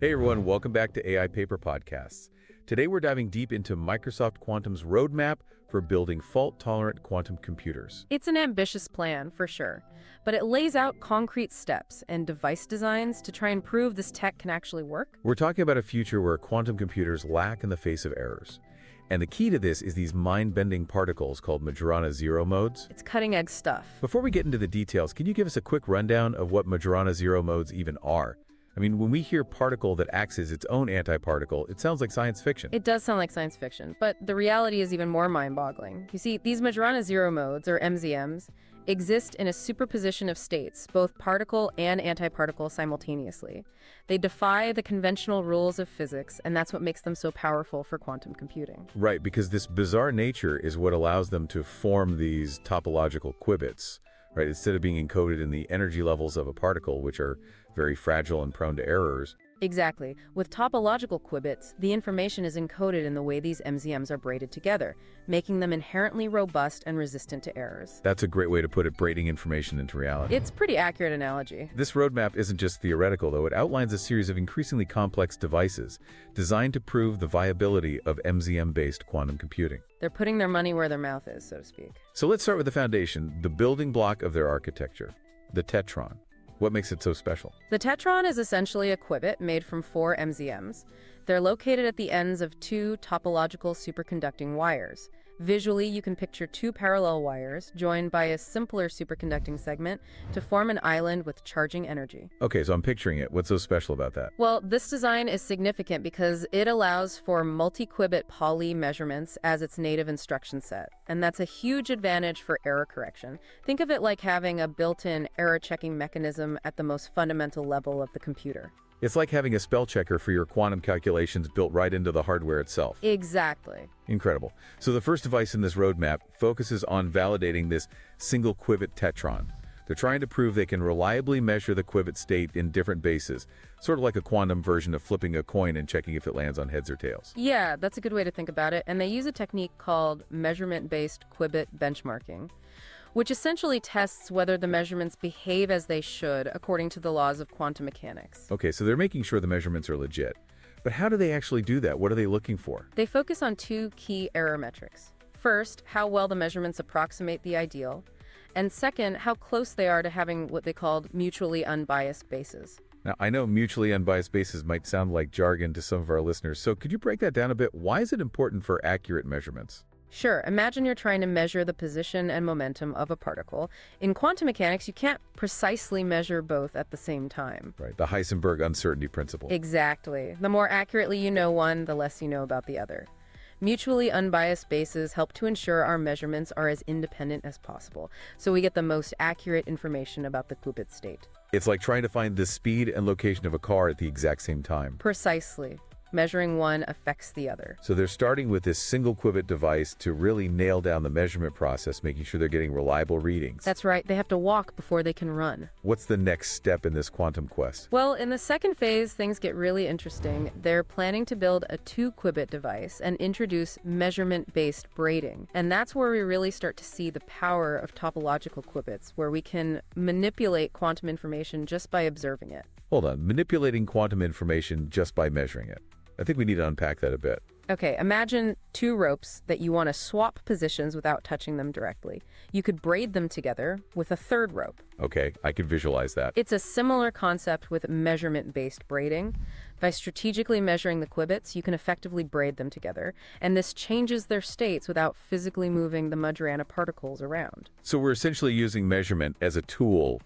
Hey everyone, welcome back to AI Paper Podcasts. Today we're diving deep into Microsoft Quantum's roadmap for building fault-tolerant quantum computers. It's an ambitious plan, for sure, but it lays out concrete steps and device designs to try and prove this tech can actually work. We're talking about a future where quantum computers lack in the face of errors. And the key to this is these mind-bending particles called Majorana zero modes. It's cutting-edge stuff. Before we get into the details, can you give us a quick rundown of what Majorana zero modes even are? I mean, when we hear particle that acts as its own antiparticle, it sounds like science fiction. It does sound like science fiction, but the reality is even more mind-boggling. You see, these Majorana zero modes, or MZMs, exist in a superposition of states, both particle and antiparticle simultaneously. They defy the conventional rules of physics, and that's what makes them so powerful for quantum computing. Right, because this bizarre nature is what allows them to form these topological qubits. Right, instead of being encoded in the energy levels of a particle, which are very fragile and prone to errors. Exactly. With topological qubits, the information is encoded in the way these MZMs are braided together, making them inherently robust and resistant to errors. That's a great way to put it, braiding information into reality. It's a pretty accurate analogy. This roadmap isn't just theoretical, though. It outlines a series of increasingly complex devices designed to prove the viability of MZM-based quantum computing. They're putting their money where their mouth is, so to speak. So let's start with the foundation, the building block of their architecture, the Tetron. What makes it so special? The Tetron is essentially a qubit made from 4 MZMs. They're located at the ends of 2 topological superconducting wires. Visually, you can picture 2 parallel wires joined by a simpler superconducting segment to form an island with charging energy. Okay, so I'm picturing it. What's so special about that? Well, this design is significant because it allows for multi-qubit Pauli measurements as its native instruction set. And that's a huge advantage for error correction. Think of it like having a built-in error-checking mechanism at the most fundamental level of the computer. It's like having a spell checker for your quantum calculations built right into the hardware itself. Exactly. Incredible. So the first device in this roadmap focuses on validating this single-qubit tetron. They're trying to prove they can reliably measure the qubit state in different bases, sort of like a quantum version of flipping a coin and checking if it lands on heads or tails. Yeah, that's a good way to think about it. And they use a technique called measurement-based qubit benchmarking, which essentially tests whether the measurements behave as they should according to the laws of quantum mechanics. Okay, so they're making sure the measurements are legit. But how do they actually do that? What are they looking for? They focus on 2 key error metrics. First, how well the measurements approximate the ideal, and second, how close they are to having what they called mutually unbiased bases. Now, I know mutually unbiased bases might sound like jargon to some of our listeners, so could you break that down a bit? Why is it important for accurate measurements? Sure, imagine you're trying to measure the position and momentum of a particle. In quantum mechanics, you can't precisely measure both at the same time. Right, the Heisenberg uncertainty principle. Exactly. The more accurately you know one, the less you know about the other. Mutually unbiased bases help to ensure our measurements are as independent as possible, so we get the most accurate information about the qubit state. It's like trying to find the speed and location of a car at the exact same time. Precisely. Measuring one affects the other. So they're starting with this single qubit device to really nail down the measurement process, making sure they're getting reliable readings. That's right. They have to walk before they can run. What's the next step in this quantum quest? Well, in the second phase, things get really interesting. They're planning to build a 2-qubit device and introduce measurement-based braiding. And that's where we really start to see the power of topological qubits, where we can manipulate quantum information just by observing it. Hold on, manipulating quantum information just by measuring it. I think we need to unpack that a bit. Okay, imagine 2 ropes that you want to swap positions without touching them directly. You could braid them together with a 3rd rope. Okay, I can visualize that. It's a similar concept with measurement-based braiding. By strategically measuring the qubits, you can effectively braid them together, and this changes their states without physically moving the Majorana particles around. So we're essentially using measurement as a tool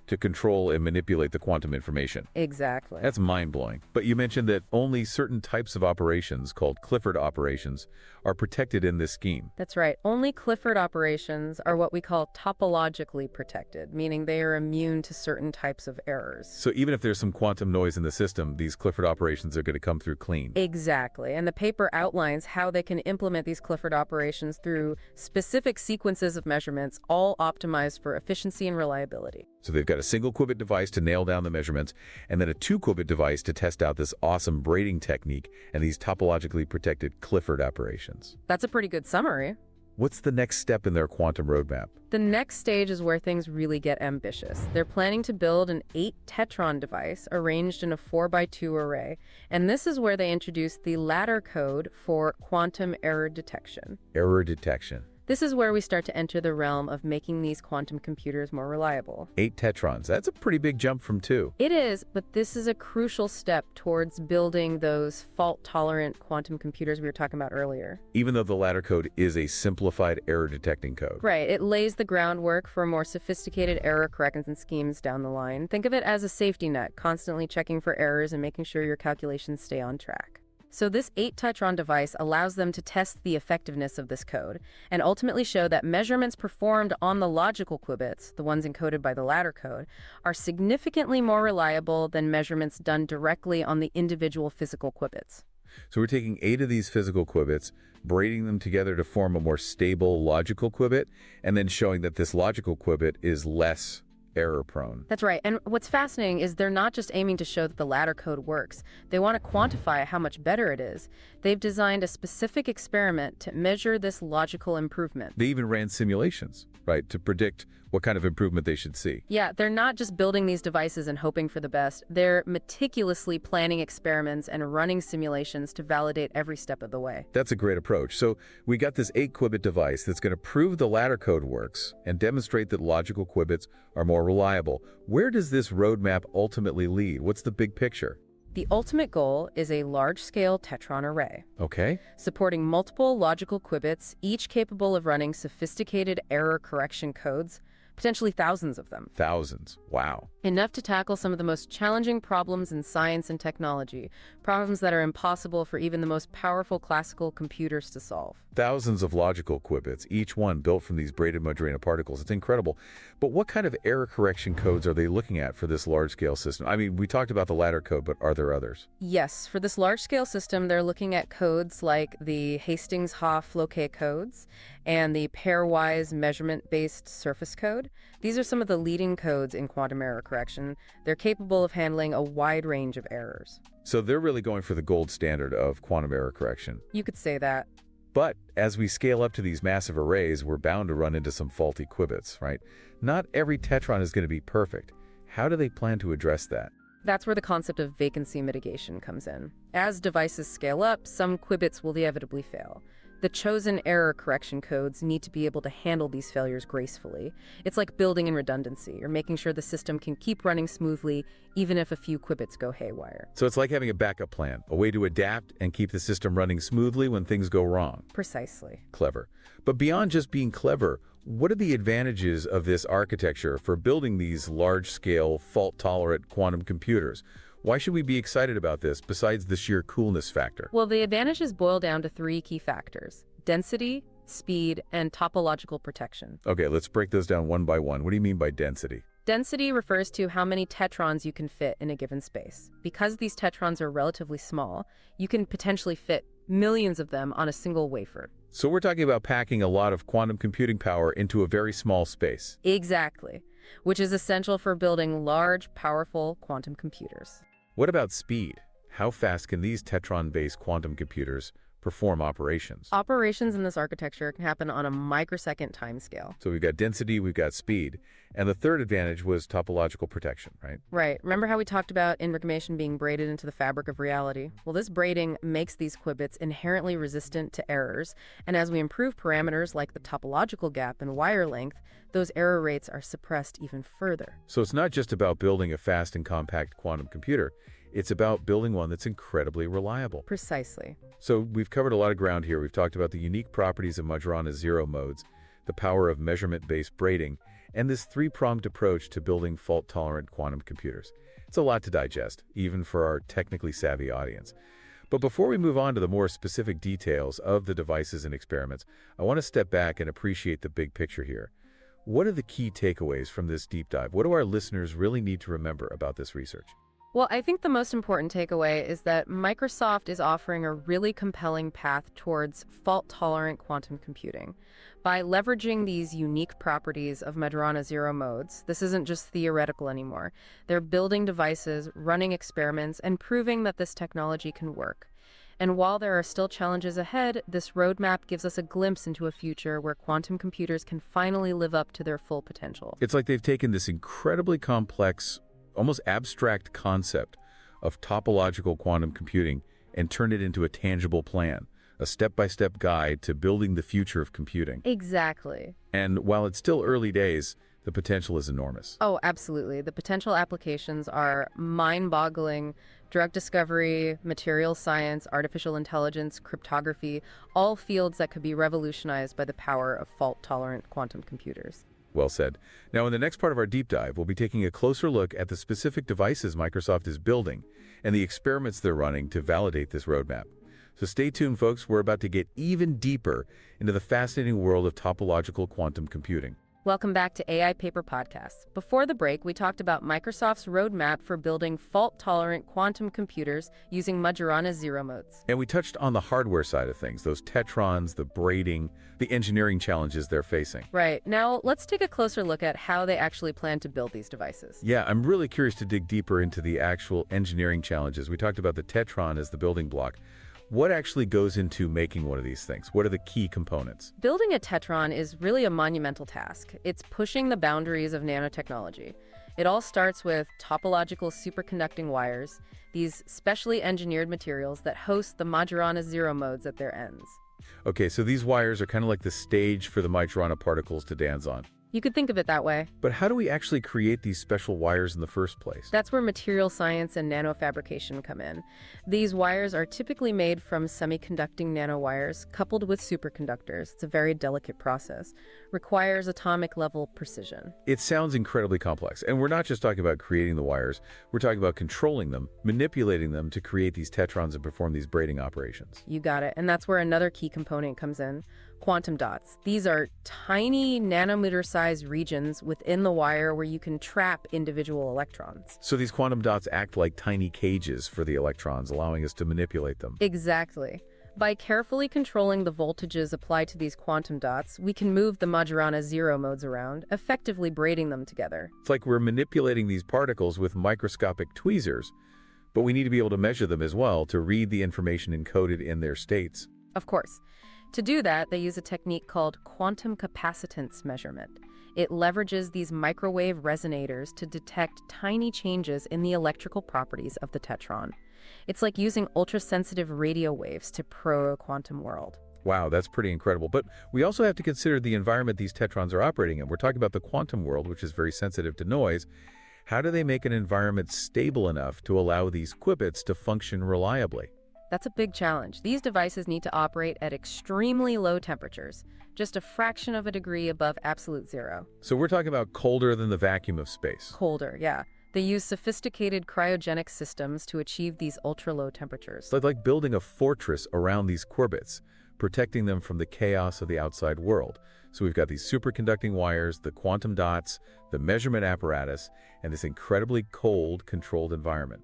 to control and manipulate the quantum information. Exactly. That's mind-blowing. But you mentioned that only certain types of operations, called Clifford Operations, are protected in this scheme. That's right. Only Clifford operations are what we call topologically protected, meaning they are immune to certain types of errors. So even if there's some quantum noise in the system, these Clifford operations are going to come through clean. Exactly. And the paper outlines how they can implement these Clifford operations through specific sequences of measurements, all optimized for efficiency and reliability. So they've got a single qubit device to nail down the measurements, and then a 2-qubit device to test out this awesome braiding technique and these topologically protected Clifford operations. That's a pretty good summary. What's the next step in their quantum roadmap? The next stage is where things really get ambitious. They're planning to build an 8-Tetron device arranged in a 4x2 array, and this is where they introduce the ladder code for quantum error detection. Error detection. This is where we start to enter the realm of making these quantum computers more reliable. 8 tetrons. That's a pretty big jump from 2. It is, but this is a crucial step towards building those fault-tolerant quantum computers we were talking about earlier. Even though the ladder code is a simplified error detecting code. Right. It lays the groundwork for more sophisticated error correction schemes down the line. Think of it as a safety net, constantly checking for errors and making sure your calculations stay on track. So this 8-Tetron device allows them to test the effectiveness of this code and ultimately show that measurements performed on the logical qubits, the ones encoded by the ladder code, are significantly more reliable than measurements done directly on the individual physical qubits. So we're taking 8 of these physical qubits, braiding them together to form a more stable logical qubit, and then showing that this logical qubit is less error-prone. That's right. And what's fascinating is they're not just aiming to show that the ladder code works. They want to quantify how much better it is. They've designed a specific experiment to measure this logical improvement. They even ran simulations, right, to predict what kind of improvement they should see. Yeah, they're not just building these devices and hoping for the best. They're meticulously planning experiments and running simulations to validate every step of the way. That's a great approach. So we got this 8-qubit device that's going to prove the ladder code works and demonstrate that logical qubits are more reliable. Where does this roadmap ultimately lead? What's the big picture? The ultimate goal is a large-scale tetron array. Okay. Supporting multiple logical qubits, each capable of running sophisticated error correction codes, potentially thousands of them. Thousands. Wow. Enough to tackle some of the most challenging problems in science and technology, problems that are impossible for even the most powerful classical computers to solve. Thousands of logical qubits, each one built from these braided Majorana particles. It's incredible. But what kind of error correction codes are they looking at for this large-scale system? I mean, we talked about the ladder code, but are there others? Yes, for this large-scale system, they're looking at codes like the Hastings-Hoff-Floquet codes and the pairwise measurement-based surface code. These are some of the leading codes in quantum error correction. They're capable of handling a wide range of errors. So they're really going for the gold standard of quantum error correction. You could say that. But as we scale up to these massive arrays, we're bound to run into some faulty qubits, right? Not every tetron is going to be perfect. How do they plan to address that? That's where the concept of vacancy mitigation comes in. As devices scale up, some qubits will inevitably fail. The chosen error correction codes need to be able to handle these failures gracefully. It's like building in redundancy, or making sure the system can keep running smoothly even if a few qubits go haywire. So it's like having a backup plan, a way to adapt and keep the system running smoothly when things go wrong. Precisely. Clever. But beyond just being clever, what are the advantages of this architecture for building these large-scale, fault-tolerant quantum computers? Why should we be excited about this besides the sheer coolness factor? Well, the advantages boil down to 3 key factors: density, speed, and topological protection. Okay, let's break those down one by one. What do you mean by density? Density refers to how many tetrons you can fit in a given space. Because these tetrons are relatively small, you can potentially fit millions of them on a single wafer. So we're talking about packing a lot of quantum computing power into a very small space. Exactly, which is essential for building large, powerful quantum computers. What about speed? How fast can these tetron-based quantum computers perform operations? Operations in this architecture can happen on a microsecond timescale. So we've got density, we've got speed, and the third advantage was topological protection, right? Right. Remember how we talked about information being braided into the fabric of reality? Well, this braiding makes these qubits inherently resistant to errors, and as we improve parameters like the topological gap and wire length, those error rates are suppressed even further. So it's not just about building a fast and compact quantum computer, it's about building one that's incredibly reliable. Precisely. So we've covered a lot of ground here. We've talked about the unique properties of Majorana zero modes, the power of measurement-based braiding, and this 3-pronged approach to building fault-tolerant quantum computers. It's a lot to digest, even for our technically savvy audience. But before we move on to the more specific details of the devices and experiments, I want to step back and appreciate the big picture here. What are the key takeaways from this deep dive? What do our listeners really need to remember about this research? Well, I think the most important takeaway is that Microsoft is offering a really compelling path towards fault-tolerant quantum computing. By leveraging these unique properties of Majorana zero modes, this isn't just theoretical anymore. They're building devices, running experiments, and proving that this technology can work. And while there are still challenges ahead, this roadmap gives us a glimpse into a future where quantum computers can finally live up to their full potential. It's like they've taken this incredibly complex, almost abstract concept of topological quantum computing and turned it into a tangible plan, a step-by-step guide to building the future of computing. Exactly. And while it's still early days, the potential is enormous. Oh, absolutely. The potential applications are mind-boggling. Drug discovery, material science, artificial intelligence, cryptography, all fields that could be revolutionized by the power of fault-tolerant quantum computers. Well said. Now, in the next part of our deep dive, we'll be taking a closer look at the specific devices Microsoft is building and the experiments they're running to validate this roadmap. So stay tuned, folks. We're about to get even deeper into the fascinating world of topological quantum computing. Welcome back to AI Paper Podcasts. Before the break, we talked about Microsoft's roadmap for building fault-tolerant quantum computers using Majorana zero modes. And we touched on the hardware side of things, those tetrons, the braiding, the engineering challenges they're facing. Right. Now, let's take a closer look at how they actually plan to build these devices. Yeah, I'm really curious to dig deeper into the actual engineering challenges. We talked about the tetron as the building block. What actually goes into making one of these things? What are the key components? Building a tetron is really a monumental task. It's pushing the boundaries of nanotechnology. It all starts with topological superconducting wires, these specially engineered materials that host the Majorana zero modes at their ends. Okay, so these wires are kind of like the stage for the Majorana particles to dance on. You could think of it that way. But how do we actually create these special wires in the first place? That's where material science and nanofabrication come in. These wires are typically made from semiconducting nanowires coupled with superconductors. It's a very delicate process. Requires atomic-level precision. It sounds incredibly complex. And we're not just talking about creating the wires. We're talking about controlling them, manipulating them to create these tetrons and perform these braiding operations. You got it. And that's where another key component comes in. Quantum dots. These are tiny nanometer-sized regions within the wire where you can trap individual electrons. So these quantum dots act like tiny cages for the electrons, allowing us to manipulate them. Exactly. By carefully controlling the voltages applied to these quantum dots, we can move the Majorana zero modes around, effectively braiding them together. It's like we're manipulating these particles with microscopic tweezers, but we need to be able to measure them as well to read the information encoded in their states. Of course. To do that, they use a technique called quantum capacitance measurement. It leverages these microwave resonators to detect tiny changes in the electrical properties of the tetron. It's like using ultra-sensitive radio waves to probe a quantum world. Wow, that's pretty incredible. But we also have to consider the environment these tetrons are operating in. We're talking about the quantum world, which is very sensitive to noise. How do they make an environment stable enough to allow these qubits to function reliably? That's a big challenge. These devices need to operate at extremely low temperatures, just a fraction of a degree above absolute zero. So we're talking about colder than the vacuum of space. Colder, yeah. They use sophisticated cryogenic systems to achieve these ultra-low temperatures. It's like building a fortress around these qubits, protecting them from the chaos of the outside world. So we've got these superconducting wires, the quantum dots, the measurement apparatus, and this incredibly cold, controlled environment.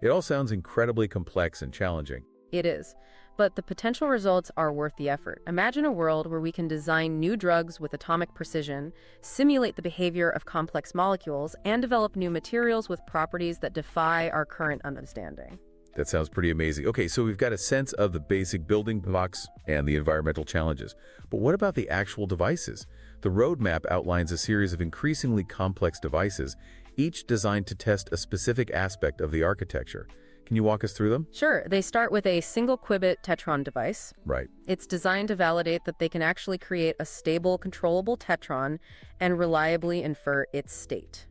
It all sounds incredibly complex and challenging. It is. But the potential results are worth the effort. Imagine a world where we can design new drugs with atomic precision, simulate the behavior of complex molecules, and develop new materials with properties that defy our current understanding. That sounds pretty amazing. Okay, so we've got a sense of the basic building blocks and the environmental challenges. But what about the actual devices? The roadmap outlines a series of increasingly complex devices, each designed to test a specific aspect of the architecture. Can you walk us through them? Sure. They start with a single-qubit tetron device. Right. It's designed to validate that they can actually create a stable, controllable tetron and reliably infer its state.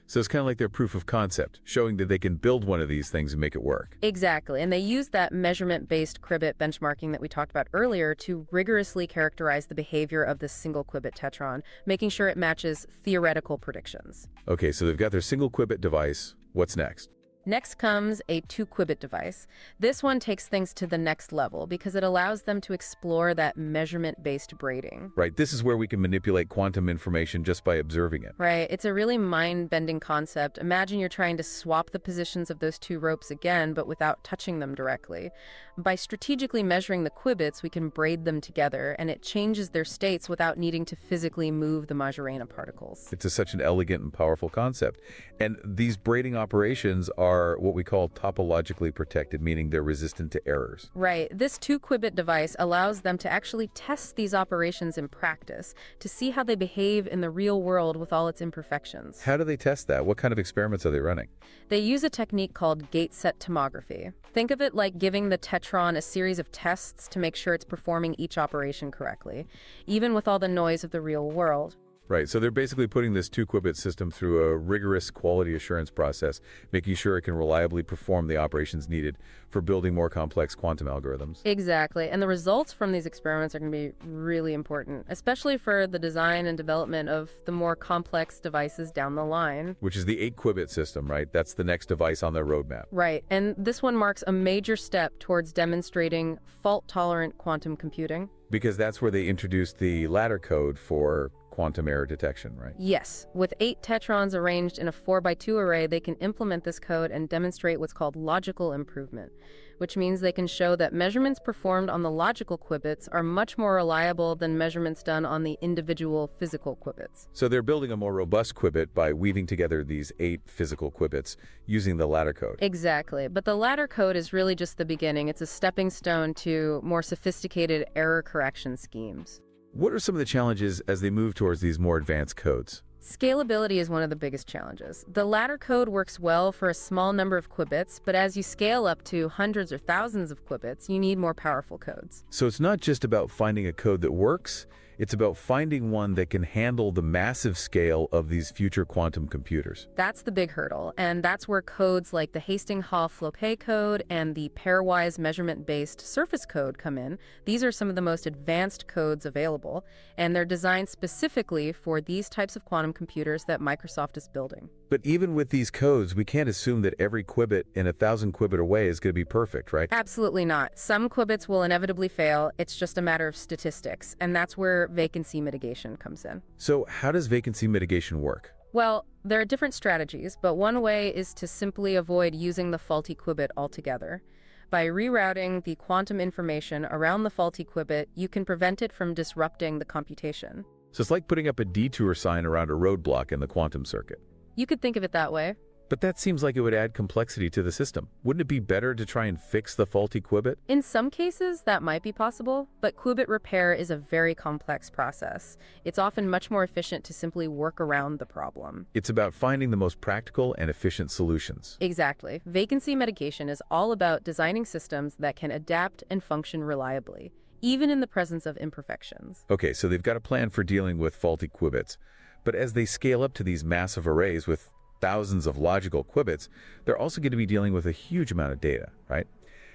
So it's kind of like their proof of concept, showing that they can build one of these things and make it work. Exactly. And they use that measurement-based qubit benchmarking that we talked about earlier to rigorously characterize the behavior of this single-qubit tetron, making sure it matches theoretical predictions. Okay, so they've got their single-qubit device. What's next? Next comes a two-qubit device. This one takes things to the next level because it allows them to explore that measurement-based braiding. Right, this is where we can manipulate quantum information just by observing it. Right, it's a really mind-bending concept. Imagine you're trying to swap the positions of those two ropes again, but without touching them directly. By strategically measuring the qubits, we can braid them together, and it changes their states without needing to physically move the Majorana particles. It's such an elegant and powerful concept. And these braiding operations are are what we call topologically protected, meaning they're resistant to errors. Right. This two-qubit device allows them to actually test these operations in practice to see how they behave in the real world with all its imperfections. How do they test that? What kind of experiments are they running? They use a technique called Set Tomography. Think of it like giving the Tetron a series of tests to make sure it's performing each operation correctly, even with all the noise of the real world. Right, so they're basically putting this two-qubit system through a rigorous quality assurance process, making sure it can reliably perform the operations needed for building more complex quantum algorithms. Exactly, and the results from these experiments are going to be really important, especially for the design and development of the more complex devices down the line. Which is the Eight-Qubit system, right? That's the next device on their roadmap. Right, and this one marks a major step towards demonstrating fault-tolerant quantum computing. Because that's where they introduced the ladder code for quantum error detection, right? Yes. With 8 tetrons arranged in a 4x2 array, they can implement this code and demonstrate what's called logical improvement, which means they can show that measurements performed on the logical qubits are much more reliable than measurements done on the individual physical qubits. So they're building a more robust qubit by weaving together these 8 physical qubits using the ladder code. Exactly. But the ladder code is really just the beginning. It's a stepping stone to more sophisticated error correction schemes. What are some of the challenges as they move towards these more advanced codes? Scalability is one of the biggest challenges. The ladder code works well for a small number of qubits, but as you scale up to hundreds or thousands of qubits, you need more powerful codes. So it's not just about finding a code that works, it's about finding one that can handle the massive scale of these future quantum computers. That's the big hurdle, and that's where codes like the Hastings-Hall-Floquet code and the pairwise measurement-based surface code come in. These are some of the most advanced codes available, and they're designed specifically for these types of quantum computers that Microsoft is building. But even with these codes, we can't assume that every qubit in a 1,000-qubit array is going to be perfect, right? Absolutely not. Some qubits will inevitably fail. It's just a matter of statistics, and that's where vacancy mitigation comes in. So how does vacancy mitigation work? Well, there are different strategies, but one way is to simply avoid using the faulty qubit altogether. By rerouting the quantum information around the faulty qubit, you can prevent it from disrupting the computation. So it's like putting up a detour sign around a roadblock in the quantum circuit. You could think of it that way. But that seems like it would add complexity to the system. Wouldn't it be better to try and fix the faulty qubit? In some cases, that might be possible, but qubit repair is a very complex process. It's often much more efficient to simply work around the problem. It's about finding the most practical and efficient solutions. Exactly. Vacancy mitigation is all about designing systems that can adapt and function reliably, even in the presence of imperfections. Okay, so they've got a plan for dealing with faulty qubits. But as they scale up to these massive arrays with thousands of logical qubits, they're also going to be dealing with a huge amount of data, right?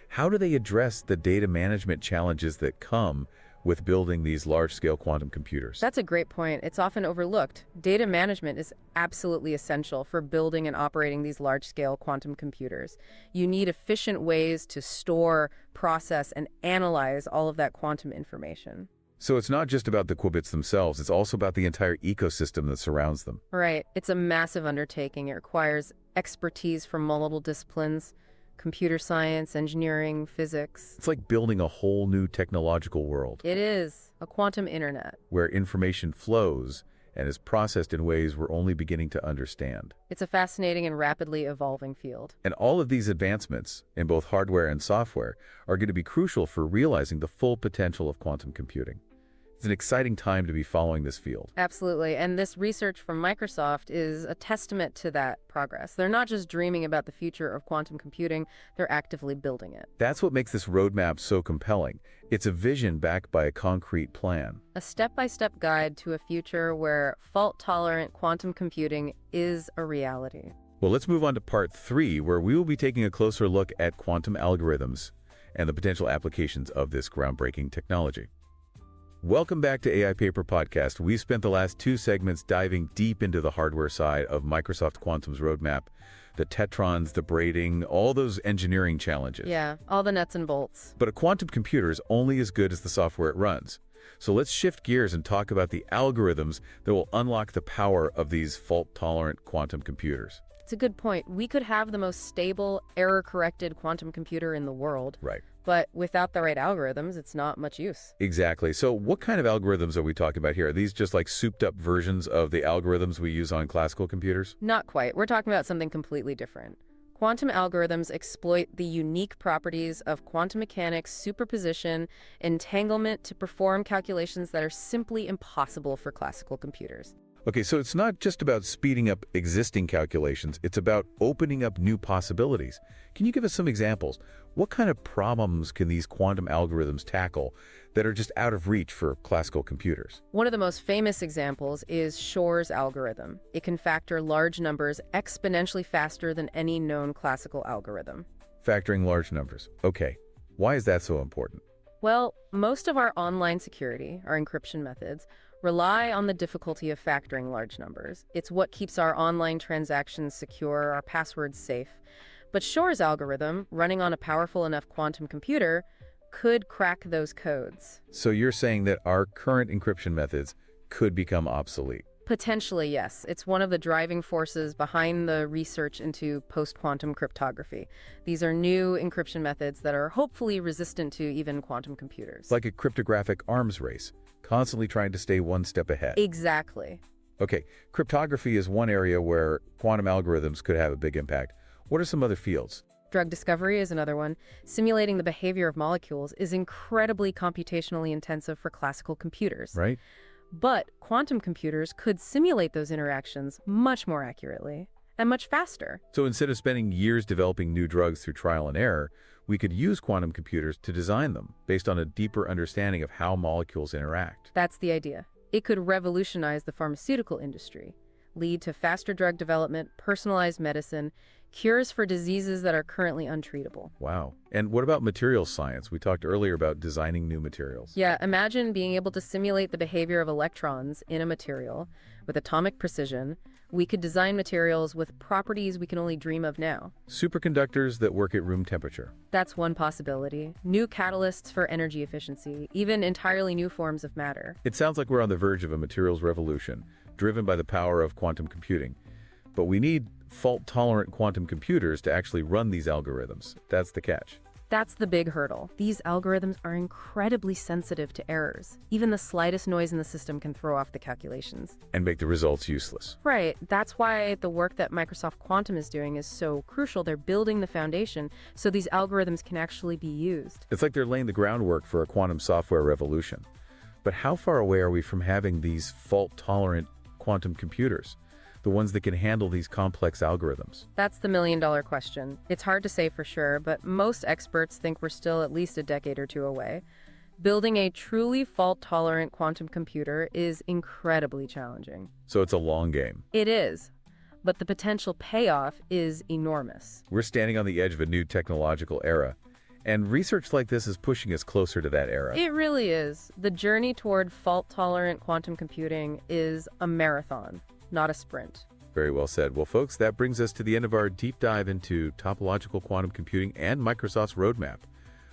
How do they address the data management challenges that come with building these large-scale quantum computers? That's a great point. It's often overlooked. Data management is absolutely essential for building and operating these large-scale quantum computers. You need efficient ways to store, process, and analyze all of that quantum information. So it's not just about the qubits themselves, it's also about the entire ecosystem that surrounds them. Right. It's a massive undertaking. It requires expertise from multiple disciplines, computer science, engineering, physics. It's like building a whole new technological world. It is a quantum internet. Where information flows and is processed in ways we're only beginning to understand. It's a fascinating and rapidly evolving field. And all of these advancements, in both hardware and software, are going to be crucial for realizing the full potential of quantum computing. It's an exciting time to be following this field. Absolutely. And this research from Microsoft is a testament to that progress. They're not just dreaming about the future of quantum computing, they're actively building it. That's what makes this roadmap so compelling. It's a vision backed by a concrete plan. A step-by-step guide to a future where fault-tolerant quantum computing is a reality. Well, let's move on to part 3, where we will be taking a closer look at quantum algorithms and the potential applications of this groundbreaking technology. Welcome back to AI Paper Podcast. We've spent the last 2 segments diving deep into the hardware side of Microsoft Quantum's roadmap, the tetrons, the braiding, all those engineering challenges. Yeah, all the nuts and bolts. But a quantum computer is only as good as the software it runs. So let's shift gears and talk about the algorithms that will unlock the power of these fault-tolerant quantum computers. It's a good point. We could have the most stable, error-corrected quantum computer in the world. Right. But without the right algorithms, it's not much use. Exactly. So what kind of algorithms are we talking about here? Are these just like souped-up versions of the algorithms we use on classical computers? Not quite. We're talking about something completely different. Quantum algorithms exploit the unique properties of quantum mechanics, superposition, entanglement to perform calculations that are simply impossible for classical computers. Okay, so it's not just about speeding up existing calculations, it's about opening up new possibilities. Can you give us some examples? What kind of problems can these quantum algorithms tackle that are just out of reach for classical computers? One of the most famous examples is Schor's algorithm. It can factor large numbers exponentially faster than any known classical algorithm. Factoring large numbers. Okay, why is that so important? Well, most of our online security, our encryption methods, rely on the difficulty of factoring large numbers. It's what keeps our online transactions secure, our passwords safe. But Schor's algorithm, running on a powerful enough quantum computer, could crack those codes. So you're saying that our current encryption methods could become obsolete? Potentially, yes. It's one of the driving forces behind the research into post-quantum cryptography. These are new encryption methods that are hopefully resistant to even quantum computers. Like a cryptographic arms race, constantly trying to stay one step ahead. Exactly. Okay, cryptography is one area where quantum algorithms could have a big impact. What are some other fields? Drug discovery is another one. Simulating the behavior of molecules is incredibly computationally intensive for classical computers. Right? But quantum computers could simulate those interactions much more accurately and much faster. So instead of spending years developing new drugs through trial and error, we could use quantum computers to design them based on a deeper understanding of how molecules interact. That's the idea. It could revolutionize the pharmaceutical industry, lead to faster drug development, personalized medicine, cures for diseases that are currently untreatable. Wow. And what about materials science? We talked earlier about designing new materials. Yeah, imagine being able to simulate the behavior of electrons in a material with atomic precision. We could design materials with properties we can only dream of now. Superconductors that work at room temperature. That's one possibility. New catalysts for energy efficiency, even entirely new forms of matter. It sounds like we're on the verge of a materials revolution, driven by the power of quantum computing. But we need fault-tolerant quantum computers to actually run these algorithms. That's the catch. That's the big hurdle. These algorithms are incredibly sensitive to errors. Even the slightest noise in the system can throw off the calculations. And make the results useless. Right. That's why the work that Microsoft Quantum is doing is so crucial. They're building the foundation so these algorithms can actually be used. It's like they're laying the groundwork for a quantum software revolution. But how far away are we from having these fault-tolerant quantum computers? The ones that can handle these complex algorithms? That's the million-dollar question. It's hard to say for sure, but most experts think we're still at least a decade or two away. Building a truly fault-tolerant quantum computer is incredibly challenging. So it's a long game. It is, but the potential payoff is enormous. We're standing on the edge of a new technological era, and research like this is pushing us closer to that era. It really is. The journey toward fault-tolerant quantum computing is a marathon, not a sprint. Very well said. Well, folks, that brings us to the end of our deep dive into topological quantum computing and Microsoft's roadmap.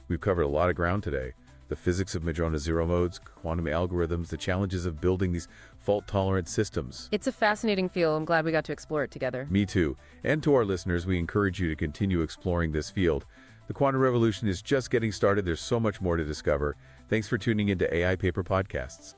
We've covered a lot of ground today. The physics of Majorana zero modes, quantum algorithms, the challenges of building these fault-tolerant systems. It's a fascinating field. I'm glad we got to explore it together. Me too. And to our listeners, we encourage you to continue exploring this field. The quantum revolution is just getting started. There's so much more to discover. Thanks for tuning into AI Paper Podcasts.